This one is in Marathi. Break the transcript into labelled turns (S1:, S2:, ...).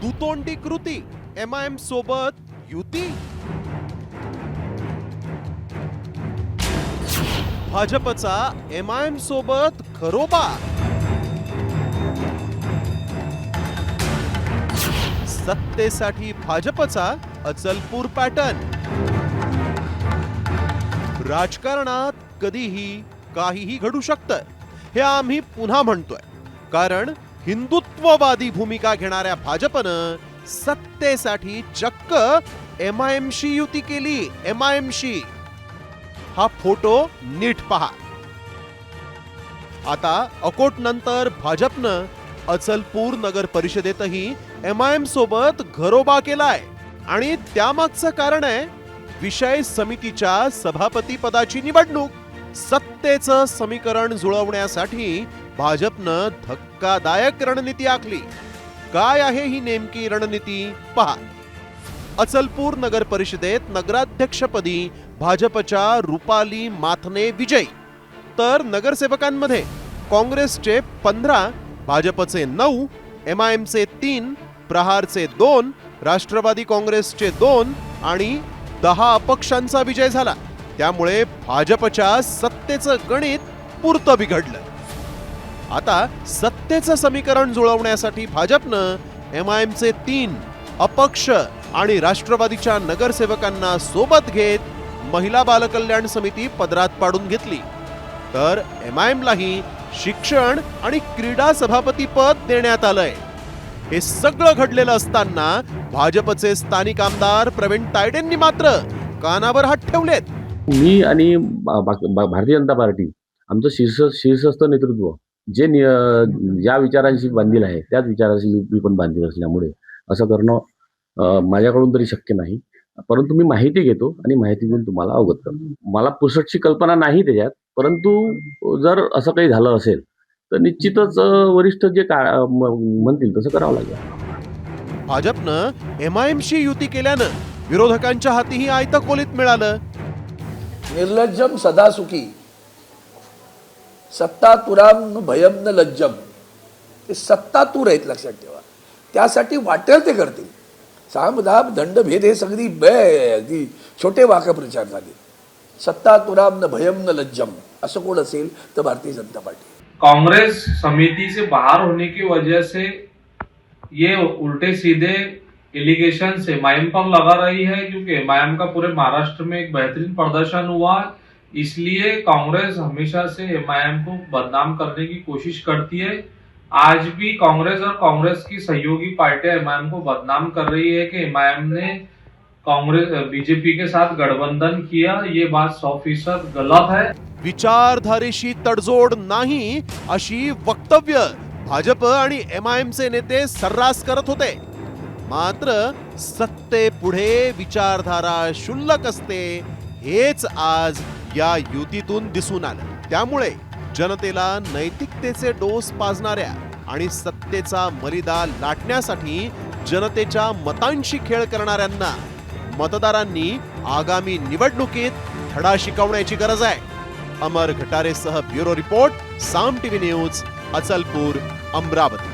S1: दुतोंडी कृती, MIM सोबत युती. भाजपचा MIM सोबत घरोबा. सत्तेसाठी भाजपचा अचलपूर पॅटर्न. राजकारणात कधीही काहीही घडू शकतं हे आम्ही पुन्हा म्हणतोय, कारण हिंदुत्ववादी भूमिका घेणाऱ्या भाजपनं सत्तेसाठी चक्क MIM शी युती केली. MIM शी. हा फोटो नीट पहा. आता अकोट नंतर भाजपनं अचलपूर नगर परिषदेतही MIM सोबत घरोबा केलाय आणि त्यामागचं कारण आहे विषय समितीच्या सभापती पदाची निवडणूक. सत्तेचं समीकरण जुळवण्यासाठी भाजपनं धक्कादायक रणनीती आखली. काय आहे ही नेमकी रणनीती पहा. अचलपूर नगर परिषदेत नगराध्यक्षपदी भाजपच्या रुपाली माथने विजयी, तर नगरसेवकांमध्ये काँग्रेसचे 15, भाजपचे 9, MIM चे 3, प्रहारचे 2, राष्ट्रवादी काँग्रेसचे 2 आणि 10 अपक्षांचा विजय झाला. त्यामुळे भाजपच्या सत्तेचं गणित पुरतं बिघडलं. आता सत्तेचं समीकरण जुळवण्यासाठी भाजपनं MIM चे 3 अपक्ष आणि राष्ट्रवादीच्या नगरसेवकांना सोबत घेत महिला बालकल्याण समिती पदरात पाडून घेतली. तर MIM लाही शिक्षण आणि क्रीडा सभापती पद देण्यात आलंय. हे सगळं घडलेलं असताना भाजपचे स्थानिक आमदार प्रवीण तायडेंनी मात्र कानावर हात ठेवलेत.
S2: मी आणि भारतीय जनता पार्टी आमचं शीर्षस्थ नेतृत्व जे ज्या विचारांशी बांधील आहे त्याच विचारांशी मी पण बांधील असल्यामुळे असं करणं माझ्याकडून तरी शक्य नाही. परंतु मी माहिती घेतो आणि माहिती घेऊन तुम्हाला अवगत करतो. मला पुसटची कल्पना नाही त्याच्यात, परंतु जर असं काही झालं असेल तर निश्चितच वरिष्ठ जे म्हणतील तसं करावं लागेल.
S1: भाजपनं MIM शी युती केल्यानं विरोधकांच्या हातीही आयतं खोलीत मिळालं.
S3: निर्लज्जम सदा सुखी, सत्ता तुराम न भयम न लज्जम. ते सत्ता तूर आहेत, लक्षात ठेवा. त्यासाठी वाटेल ते करतील. सामदाम दंड भेद हे सगळी अगदी छोटे वाक्प्रचार झाले. सत्ता तुराम न भयम न लज्जम असं कोण असेल तर भारतीय जनता पार्टी.
S4: कांग्रेस समिति से बाहर होने की वजह से ये उल्टे सीधे एलिगेशन MIM पर लगा रही है, क्योंकि MIM का पूरे महाराष्ट्र में एक बेहतरीन प्रदर्शन हुआ, इसलिए कांग्रेस हमेशा से MIM को बदनाम करने की कोशिश करती है. आज भी कांग्रेस और कांग्रेस की सहयोगी पार्टियां MIM को बदनाम कर रही है कि MIM ने कांग्रेस बीजेपी के साथ गठबंधन किया. ये बात 100% गलत है.
S1: विचारधारेशी तडजोड नाही अशी वक्तव्य भाजप आणि MIM चे नेते सर्रास करत होते. मात्र सत्तेपुढे विचारधारा क्षुल्लक असते हेच आज या युतीतून दिसून आलं. त्यामुळे जनतेला नैतिकतेचे डोस पाजणाऱ्या आणि सत्तेचा मलिदा लाटण्यासाठी जनतेच्या मतांशी खेळ करणाऱ्यांना मतदारांनी आगामी निवडणुकीत धडा शिकवण्याची गरज आहे. अमर घटारेसह ब्युरो रिपोर्ट, साम टीव्ही न्यूज, अचलपूर, अमरावती.